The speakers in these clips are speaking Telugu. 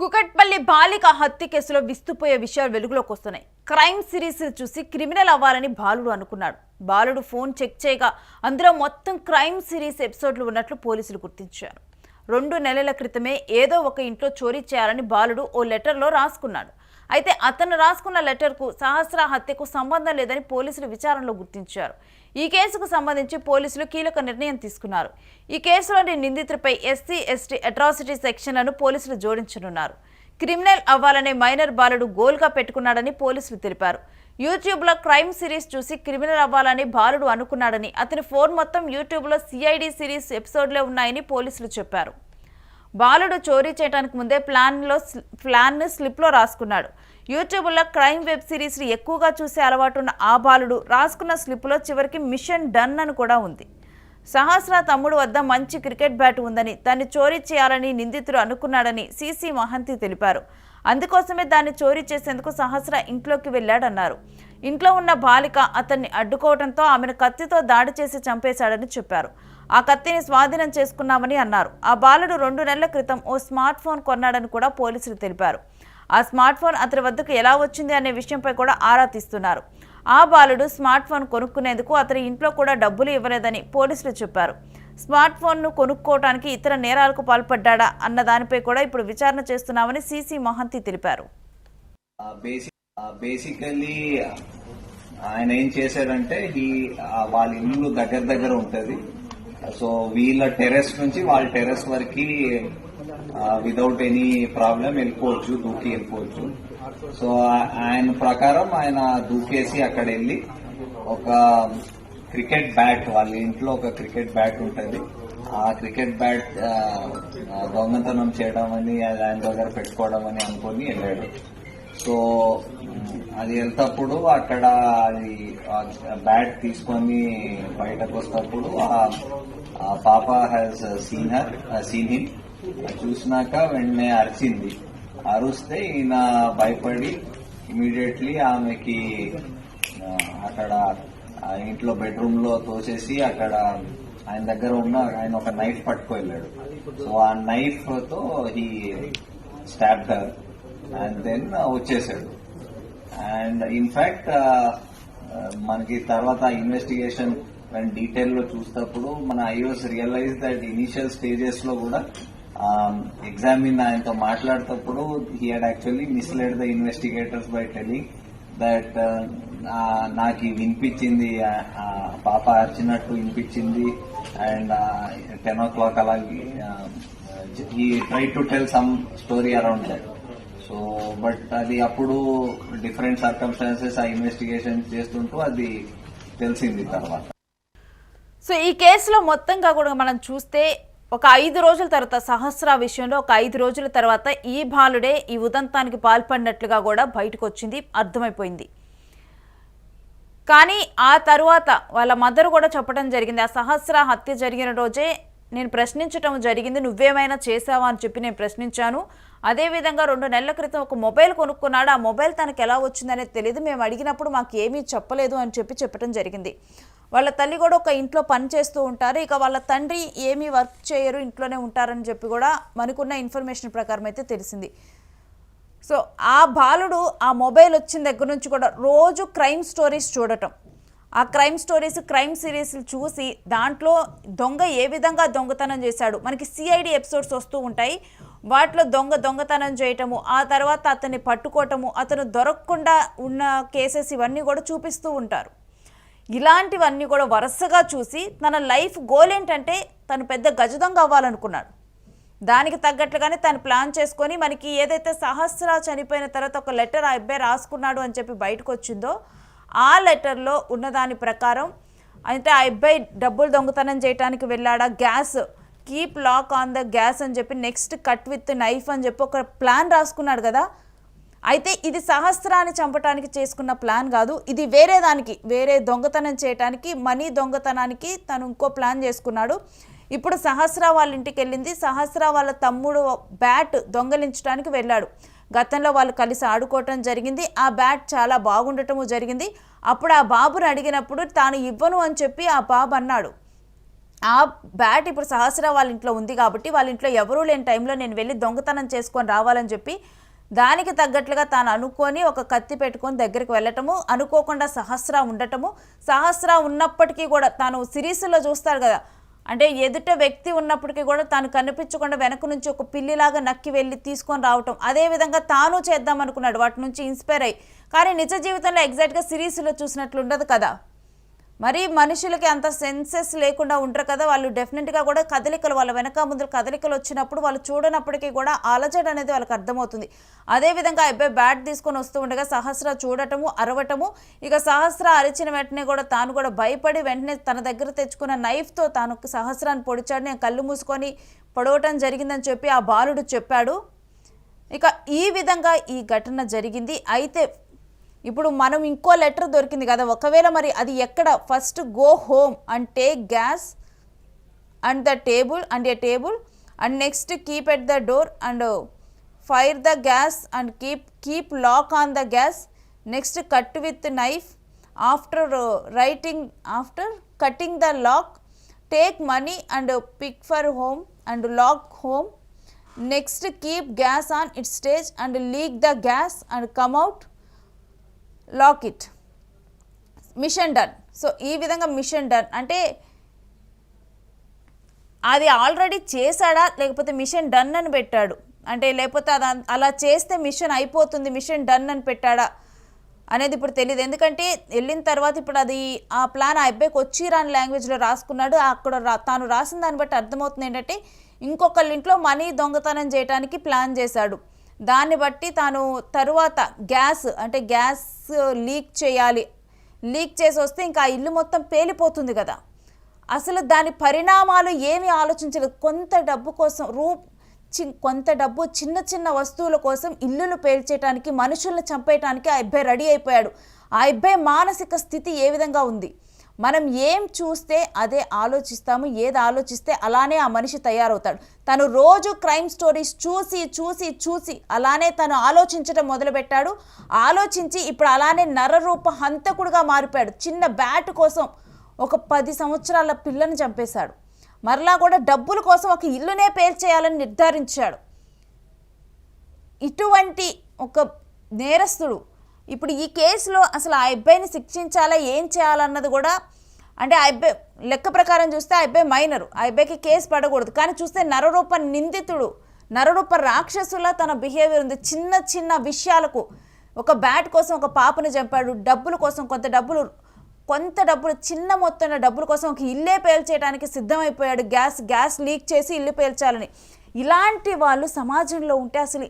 కుకట్పల్లి బాలిక హత్య కేసులో విస్తుపోయే విషయాలు వెలుగులోకి వస్తున్నాయి. క్రైమ్ సిరీస్ చూసి క్రిమినల్ అవ్వాలని బాలుడు అనుకున్నాడు. బాలుడు ఫోన్ చెక్ చేయగా అందులో మొత్తం క్రైమ్ సిరీస్ ఎపిసోడ్లు ఉన్నట్లు పోలీసులు గుర్తించారు. 2 నెలల క్రితమే ఏదో ఒక ఇంట్లో చోరీ చేయాలని బాలుడు ఓ లెటర్లో రాసుకున్నాడు. అయితే అతను రాసుకున్న లెటర్కు సహస్ర హత్యకు సంబంధం లేదని పోలీసులు విచారణలో గుర్తించారు. ఈ కేసుకు సంబంధించి పోలీసులు కీలక నిర్ణయం తీసుకున్నారు. ఈ కేసులోని నిందితుడిపై ఎస్సీ ఎస్టీ అట్రాసిటీ సెక్షన్లను పోలీసులు జోడించనున్నారు. క్రిమినల్ అవ్వాలనే మైనర్ బాలుడు గోల్గా పెట్టుకున్నాడని పోలీసులు తెలిపారు. యూట్యూబ్లో క్రైమ్ సిరీస్ చూసి క్రిమినల్ అవ్వాలని బాలుడు అనుకున్నాడని, అతని ఫోన్ మొత్తం యూట్యూబ్లో సిఐడి సిరీస్ ఎపిసోడ్లే ఉన్నాయని పోలీసులు చెప్పారు. బాలుడు చోరీ చేయడానికి ముందే ప్లాన్ స్లిప్లో రాసుకున్నాడు. యూట్యూబ్లో క్రైమ్ వెబ్ సిరీస్లు ఎక్కువగా చూసే అలవాటున్న ఆ బాలుడు రాసుకున్న స్లిప్లో చివరికి మిషన్ డన్ అని కూడా ఉంది. సహస్ర తమ్ముడు వద్ద మంచి క్రికెట్ బ్యాట్ ఉందని, దాన్ని చోరీ చేయాలని నిందితుడు అనుకున్నాడని సిసి మహంతి తెలిపారు. అందుకోసమే దాన్ని చోరీ చేసేందుకు సహస్ర ఇంట్లోకి వెళ్లాడన్నారు. ఇంట్లో ఉన్న బాలిక అతన్ని అడ్డుకోవడంతో ఆమెను కత్తితో దాడి చేసి చంపేశాడని చెప్పారు. ఆ కత్తిని స్వాధీనం చేసుకున్నామని అన్నారు. ఆ బాలుడు 2 నెలల క్రితం ఓ స్మార్ట్ ఫోన్ కొన్నాడని కూడా పోలీసులు తెలిపారు. ఆ స్మార్ట్ ఫోన్ అతని వద్దకు ఎలా వచ్చింది అనే విషయంపై కూడా ఆరా తీస్తున్నారు. ఆ బాలుడు స్మార్ట్ ఫోన్ కొనుక్కునేందుకు అతని ఇంట్లో కూడా డబ్బులు ఇవ్వలేదని పోలీసులు చెప్పారు. స్మార్ట్ ఫోన్ను కొనుక్కోవడానికి ఇతర నేరాలకు పాల్పడ్డా అన్న దానిపై కూడా ఇప్పుడు విచారణ చేస్తున్నామని సిసి మహంతి తెలిపారు. బేసికలీ ఆయన ఏం చేశాడంటే వాళ్ళ ఇల్లు దగ్గర ఉంటది. సో వీళ్ళ టెర్రస్ నుంచి వాళ్ళ టెర్రస్ వరకు వితౌట్ ఎనీ ప్రాబ్లం దూకి వెళ్ళిపోవచ్చు. సో ఆయన ప్రకారం ఆయన దూకేసి అక్కడ వెళ్ళి ఒక క్రికెట్ బ్యాట్, వాళ్ళ ఇంట్లో ఒక క్రికెట్ బ్యాట్ ఉంటుంది, ఆ క్రికెట్ బ్యాట్ దొంగతనం చేయడం అని ఆయన దగ్గర పెట్టుకోవడం అని అనుకుని వెళ్ళాడు. సో అది వెళ్తప్పుడు అక్కడ అది బ్యాట్ తీసుకొని బయటకు వస్తప్పుడు ఆ పాప హ్యాస్ సీన్ హిమ్. చూసినాక వెంటనే అరిచింది. అరుస్తే ఈయన భయపడి ఇమీడియట్లీ ఆమెకి అక్కడ ఇంట్లో బెడ్రూమ్ లో తోసేసి అక్కడ ఆయన దగ్గర ఉన్న ఆయన ఒక నైఫ్ పట్టుకు వెళ్ళాడు. సో ఆ నైఫ్ తో he stabbed her and then వచ్చేసాడు. అండ్ ఇన్ఫాక్ట్ మనకి తర్వాత ఇన్వెస్టిగేషన్ డీటెయిల్ లో చూసినప్పుడు మన IOs realise that initial stages లో కూడా ఎగ్జామిన్ ఆయనతో మాట్లాడేటప్పుడు he had actually misled the investigators by telling that నాకు వినిపించింది, పాప అరిచినట్టు వినిపించింది అండ్ 10 o'clock అలాగే he try to tell some story around that. So but అది అప్పుడు డిఫరెంట్ సర్కమ్స్టాన్సెస్ ఆ ఇన్వెస్టిగేషన్ చేస్తుంటూ అది తెలిసింది తర్వాత. సో ఈ కేసులో మొత్తంగా కూడా మనం చూస్తే ఒక 5 రోజుల తర్వాత సహస్ర విషయంలో ఒక 5 రోజుల తర్వాత ఈ బాలుడే ఈ ఉదంతానికి పాల్పడినట్లుగా కూడా బయటకు వచ్చింది, అర్థమైపోయింది. కానీ ఆ తర్వాత వాళ్ళ మదర్ కూడా చెప్పడం జరిగింది, ఆ సహస్ర హత్య జరిగిన రోజే నేను ప్రశ్నించడం జరిగింది, నువ్వేమైనా చేసావా అని చెప్పి నేను ప్రశ్నించాను. అదేవిధంగా 2 నెలల క్రితం ఒక మొబైల్ కొనుక్కున్నాడు, ఆ మొబైల్ తనకు ఎలా వచ్చిందనేది తెలియదు, మేము అడిగినప్పుడు మాకు ఏమీ చెప్పలేదు అని చెప్పడం జరిగింది. వాళ్ళ తల్లి కూడా ఒక ఇంట్లో పని చేస్తూ ఉంటారు, ఇక వాళ్ళ తండ్రి ఏమీ వర్క్ చేయరు, ఇంట్లోనే ఉంటారని చెప్పి కూడా మనకున్న ఇన్ఫర్మేషన్ ప్రకారం అయితే తెలిసింది. సో ఆ బాలుడు ఆ మొబైల్ వచ్చిన దగ్గర నుంచి కూడా రోజు క్రైమ్ స్టోరీస్ చూడటం, ఆ క్రైమ్ స్టోరీస్ క్రైమ్ సిరీస్లు చూసి దాంట్లో దొంగ ఏ విధంగా దొంగతనం చేశాడు, మనకి సిఐడి ఎపిసోడ్స్ వస్తూ ఉంటాయి, వాటిలో దొంగతనం చేయటము, ఆ తర్వాత అతన్ని పట్టుకోవటము, అతను దొరకకుండా ఉన్న కేసెస్ ఇవన్నీ కూడా చూపిస్తూ ఉంటారు. ఇలాంటివన్నీ కూడా వరుసగా చూసి తన లైఫ్ గోల్ ఏంటంటే తను పెద్ద గజదొంగ అవ్వాలనుకున్నాడు. దానికి తగ్గట్లుగానే తను ప్లాన్ చేసుకొని మనకి ఏదైతే సహస్ర చనిపోయిన తర్వాత ఒక లెటర్ ఆ అబ్బాయి రాసుకున్నాడు అని చెప్పి బయటకు వచ్చిందో ఆ లెటర్లో ఉన్నదాని ప్రకారం అయితే ఆ అబ్బాయి డబ్బులు దొంగతనం చేయడానికి వెళ్ళాడా, gas keep lock on the gas అని చెప్పి నెక్స్ట్ కట్ విత్ నైఫ్ అని చెప్పి ఒక ప్లాన్ రాసుకున్నాడు కదా. అయితే ఇది సహస్రాన్ని చంపడానికి చేసుకున్న ప్లాన్ కాదు, ఇది వేరే దొంగతనం చేయడానికి, మనీ దొంగతనానికి తను ఇంకో ప్లాన్ చేసుకున్నాడు. ఇప్పుడు సహస్ర వాళ్ళ ఇంటికి వెళ్ళింది, సహస్ర వాళ్ళ తమ్ముడు బ్యాట్ దొంగలించడానికి వెళ్ళాడు. గతంలో వాళ్ళు కలిసి ఆడుకోవటం జరిగింది, ఆ బ్యాట్ చాలా బాగుండటము జరిగింది. అప్పుడు ఆ బాబుని అడిగినప్పుడు తాను ఇవ్వను అని చెప్పి ఆ బాబు అన్నాడు. ఆ బ్యాట్ ఇప్పుడు సహస్ర వాళ్ళ ఇంట్లో ఉంది కాబట్టి వాళ్ళ ఇంట్లో ఎవరూ లేని టైంలో నేను వెళ్ళి దొంగతనం చేసుకొని రావాలని చెప్పి దానికి తగ్గట్లుగా తాను అనుకొని ఒక కత్తి పెట్టుకొని దగ్గరికి వెళ్ళటము, అనుకోకుండా సహస్ర ఉండటము, సహస్ర ఉన్నప్పటికీ కూడా తాను సిరీస్లో చూస్తారు కదా, అంటే ఎదుట వ్యక్తి ఉన్నప్పటికీ కూడా తాను కనిపించకుండా వెనక నుంచి ఒక పిల్లిలాగా నక్కి వెళ్ళి తీసుకొని రావటం, అదేవిధంగా తాను చేద్దాం అనుకున్నాడు వాటి నుంచి ఇన్స్పైర్ అయ్యి. కానీ నిజ జీవితంలో ఎగ్జాక్ట్గా సిరీస్లో చూసినట్లు ఉండదు కదా, మరి మనుషులకి అంత సెన్సెస్ లేకుండా ఉంటారు కదా, వాళ్ళు డెఫినెట్గా కూడా కదలికలు వాళ్ళ వెనక ముందు కదలికలు వచ్చినప్పుడు వాళ్ళు చూడనప్పటికీ కూడా అలజడ అనేది వాళ్ళకి అర్థమవుతుంది. అదేవిధంగా అబ్బాయి బ్యాట్ తీసుకొని వస్తూ ఉండగా సహస్ర చూడటము, అరవటము, ఇక సహస్ర అరిచిన వెంటనే కూడా తాను కూడా భయపడి వెంటనే తన దగ్గర తెచ్చుకున్న నైఫ్తో తాను సహస్రాన్ని పొడిచాడు, నేను కళ్ళు మూసుకొని పొడవటం జరిగిందని చెప్పి ఆ బాలుడు చెప్పాడు. ఇక ఈ విధంగా ఈ ఘటన జరిగింది. అయితే ఇప్పుడు మనం ఇంకో లెటర్ దొరికింది కదా, ఒకవేళ మరి అది ఎక్కడ, first go home and take gas and the table and a table and next keep at the door and fire the gas and keep lock on the gas, next cut with knife after cutting the lock take money and pick for home and lock home, next keep gas on it stage and leak the gas and come out, lock it, mission done. So ఈ విధంగా మిషన్ డన్ అంటే అది ఆల్రెడీ చేశాడా లేకపోతే మిషన్ డన్ అని పెట్టాడు అంటే, లేకపోతే అది అలా చేస్తే మిషన్ అయిపోతుంది మిషన్ డన్ అని పెట్టాడా అనేది ఇప్పుడు తెలియదు. ఎందుకంటే వెళ్ళిన తర్వాత ఇప్పుడు అది ఆ ప్లాన్ ఆ అబ్బాయికి వచ్చి రాని లాంగ్వేజ్లో రాసుకున్నాడు. అక్కడ తాను రాసిన దాన్ని బట్టి అర్థమవుతుంది ఏంటంటే ఇంకొకళ్ళ ఇంట్లో మనీ దొంగతనం చేయడానికి ప్లాన్ చేశాడు. దాన్ని బట్టి తాను తరువాత గ్యాస్ లీక్ చేయాలి, లీక్ చేసి వస్తే ఇంకా ఆ ఇల్లు మొత్తం పేలిపోతుంది కదా, అసలు దాని పరిణామాలు ఏమీ ఆలోచించలేదు. కొంత డబ్బు చిన్న చిన్న వస్తువుల కోసం ఇల్లులు పేల్చేయడానికి, మనుషులను చంపేయటానికి ఆ అబ్బాయి రెడీ అయిపోయాడు. ఆ అబ్బాయి మానసిక స్థితి ఏ విధంగా ఉంది, మనం ఏం చూస్తే అదే ఆలోచిస్తాము, ఏది ఆలోచిస్తే అలానే ఆ మనిషి తయారవుతాడు. తను రోజు క్రైమ్ స్టోరీస్ చూసి అలానే తను ఆలోచించడం మొదలుపెట్టాడు. ఆలోచించి ఇప్పుడు అలానే నరరూప హంతకుడుగా మారిపోయాడు. చిన్న బ్యాట్ కోసం ఒక 10 సంవత్సరాల పిల్లని చంపేశాడు. మరలా కూడా డబ్బుల కోసం ఒక ఇల్లునే పేల్చేయాలని నిర్ధారించాడు. ఇటువంటి ఒక నేరస్తుడు ఇప్పుడు ఈ కేసులో అసలు ఆ అబ్బాయిని శిక్షించాలా ఏం చేయాలన్నది కూడా, అంటే ఆ అబ్బాయి లెక్క ప్రకారం చూస్తే ఆ అబ్బాయి మైనరు, ఆ అబ్బాయికి కేసు పడకూడదు. కానీ చూస్తే నరరూప నిందితుడు, నరరూప రాక్షసులా తన బిహేవియర్ ఉంది. చిన్న చిన్న విషయాలకు ఒక బ్యాట్ కోసం ఒక పాపను చంపాడు, డబ్బుల కోసం కొంత డబ్బులు చిన్న మొత్తంలో డబ్బుల కోసం ఒక ఇల్లే పేల్చేయడానికి సిద్ధమైపోయాడు. గ్యాస్ లీక్ చేసి ఇల్లు పేల్చాలని. ఇలాంటి వాళ్ళు సమాజంలో ఉంటే అసలు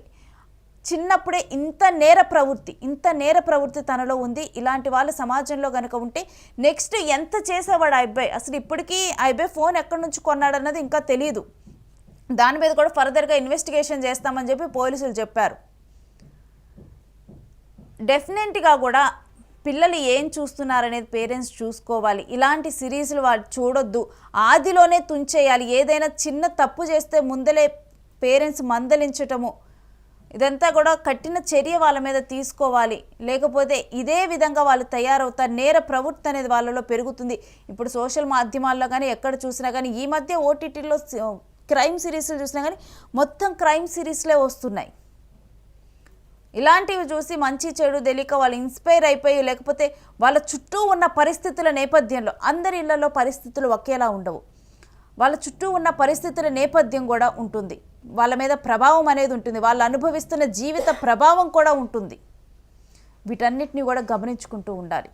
చిన్నప్పుడే ఇంత నేర ప్రవృత్తి తనలో ఉంది. ఇలాంటి వాళ్ళు సమాజంలో కనుక ఉంటే నెక్స్ట్ ఎంత చేసేవాడు ఆ అబ్బాయి. అసలు ఇప్పటికీ ఆ అబ్బాయి ఫోన్ ఎక్కడి నుంచి కొన్నాడన్నది ఇంకా తెలియదు. దాని మీద కూడా ఫర్దర్గా ఇన్వెస్టిగేషన్ చేస్తామని చెప్పి పోలీసులు చెప్పారు. డెఫినెట్గా కూడా పిల్లలు ఏం చూస్తున్నారనేది పేరెంట్స్ చూసుకోవాలి. ఇలాంటి సిరీస్లు వాళ్ళు చూడొద్దు, ఆదిలోనే తుంచేయాలి. ఏదైనా చిన్న తప్పు చేస్తే ముందలే పేరెంట్స్ మందలించటము, ఇదంతా కూడా కఠిన చర్య వాళ్ళ మీద తీసుకోవాలి. లేకపోతే ఇదే విధంగా వాళ్ళు తయారవుతారు. నేర ప్రవృత్తి అనేది వాళ్ళలో పెరుగుతుంది. ఇప్పుడు సోషల్ మాధ్యమాల్లో కానీ ఎక్కడ చూసినా కానీ, ఈ మధ్య ఓటీటీలో క్రైమ్ సిరీస్లు చూసినా కానీ మొత్తం క్రైమ్ సిరీస్లే వస్తున్నాయి. ఇలాంటివి చూసి మంచి చెడు తెలియక వాళ్ళు ఇన్స్పైర్ అయిపోయి, లేకపోతే వాళ్ళ చుట్టూ ఉన్న పరిస్థితుల నేపథ్యంలో, అందరి ఇళ్లలో పరిస్థితులు ఒకేలా ఉండవు, వాళ్ళ చుట్టూ ఉన్న పరిస్థితుల నేపథ్యం కూడా ఉంటుంది, వాళ్ళ మీద ప్రభావం అనేది ఉంటుంది, వాళ్ళు అనుభవిస్తున్న జీవిత ప్రభావం కూడా ఉంటుంది. వీటన్నిటిని కూడా గమనించుకుంటూ ఉండాలి.